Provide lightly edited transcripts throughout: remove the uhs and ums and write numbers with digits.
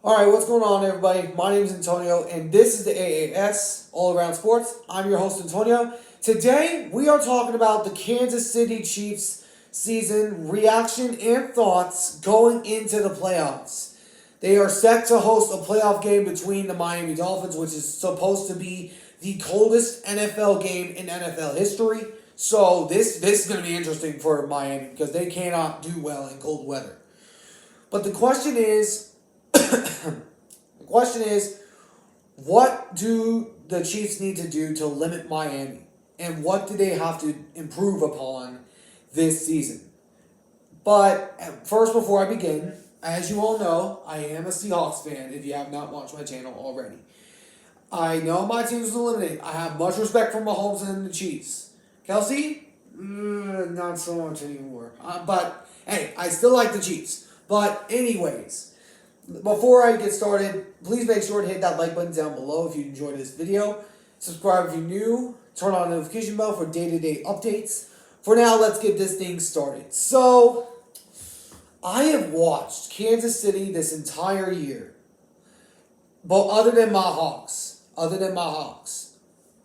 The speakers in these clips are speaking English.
All right, what's going on, everybody? My name is Antonio, and this is the AAS All Around Sports. I'm your host, Antonio. Today, we are talking about the Kansas City Chiefs season reaction and thoughts going into the playoffs. They are set to host a playoff game between the Miami Dolphins, which is supposed to be the coldest NFL game in NFL history. So this is going to be interesting for Miami because they cannot do well in cold weather. But the question is, the question is, what do the Chiefs need to do to limit Miami? And what do they have to improve upon this season? But first, before I begin, as you all know, I am a Seahawks fan if you have not watched my channel already. I know my team was eliminated. I have much respect for Mahomes and the Chiefs. Kelsey? Not so much anymore. But, hey, I still like the Chiefs. But anyways, before I get started, please make sure to hit that like button down below if you enjoyed this video. Subscribe if you're new. Turn on the notification bell for day-to-day updates. For now, let's get this thing started. So, I have watched Kansas City this entire year. But other than my Hawks.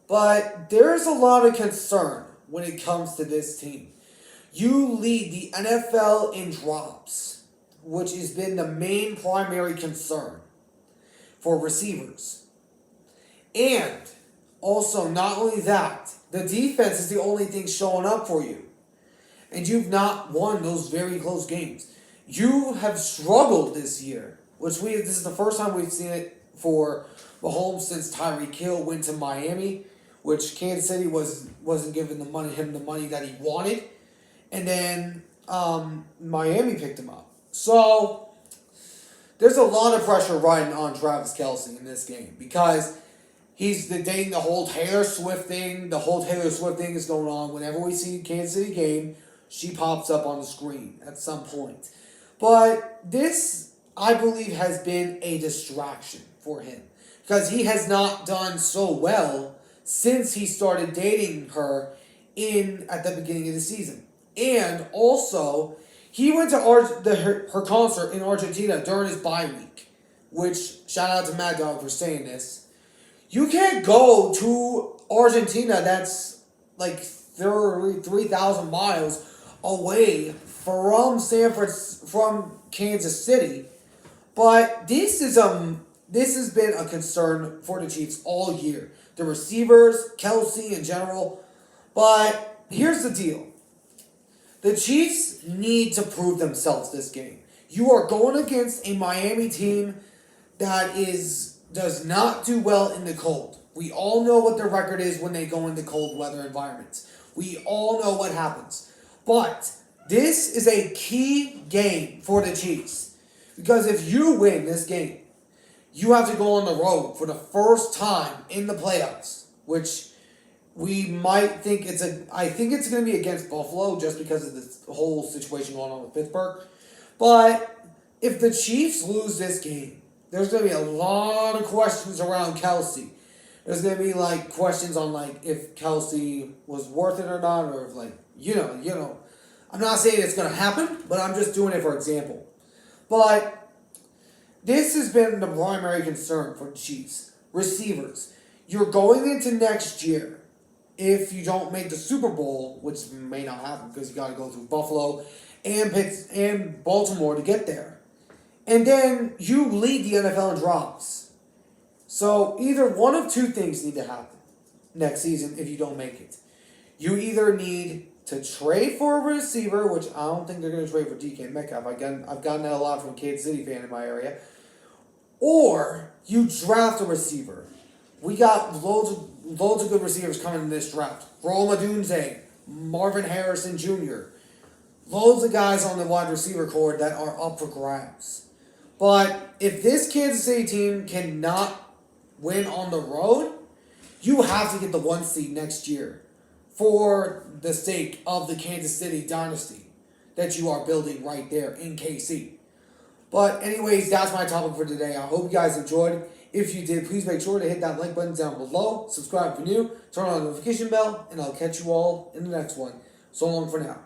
But there's a lot of concern when it comes to this team. You lead the NFL in drops, which has been the main primary concern for receivers. And also, not only that, the defense is the only thing showing up for you. And you've not won those very close games. You have struggled this year, this is the first time we've seen it for Mahomes since Tyreek Hill went to Miami, which Kansas City wasn't giving him the money that he wanted. And then Miami picked him up. So, there's a lot of pressure riding on Travis Kelce in this game because he's dating the whole Taylor Swift thing. The whole Taylor Swift thing is going on. Whenever we see Kansas City game, she pops up on the screen at some point. But this, I believe, has been a distraction for him because he has not done so well since he started dating her at the beginning of the season. And also, he went to her concert in Argentina during his bye week, which, shout out to Mad Dog for saying this. You can't go to Argentina that's like 3,000 miles away from Kansas City. But this has been a concern for the Chiefs all year. The receivers, Kelce in general. But here's the deal. The Chiefs need to prove themselves this game. You are going against a Miami team that does not do well in the cold. We all know what their record is when they go into cold weather environments. We all know what happens. But this is a key game for the Chiefs. Because if you win this game, you have to go on the road for the first time in the playoffs, which we might think I think it's going to be against Buffalo just because of this whole situation going on with Pittsburgh. But if the Chiefs lose this game, there's going to be a lot of questions around Kelce. There's going to be questions on if Kelce was worth it or not, or if I'm not saying it's going to happen, but I'm just doing it for example. But this has been the primary concern for the Chiefs. Receivers. You're going into next year. If you don't make the Super Bowl, which may not happen because you got to go through Buffalo and Baltimore to get there. And then you lead the NFL in drops. So either one of two things need to happen next season if you don't make it. You either need to trade for a receiver, which I don't think they're going to trade for DK Metcalf. I've gotten that a lot from a Kansas City fan in my area. Or you draft a receiver. We got loads of good receivers coming in this draft. Rome Odunze, Marvin Harrison Jr. Loads of guys on the wide receiver core that are up for grabs. But if this Kansas City team cannot win on the road, you have to get the 1 seed next year for the sake of the Kansas City dynasty that you are building right there in KC. But anyways, that's my topic for today. I hope you guys enjoyed. If you did, please make sure to hit that like button down below. Subscribe if you're new. Turn on the notification bell. And I'll catch you all in the next one. So long for now.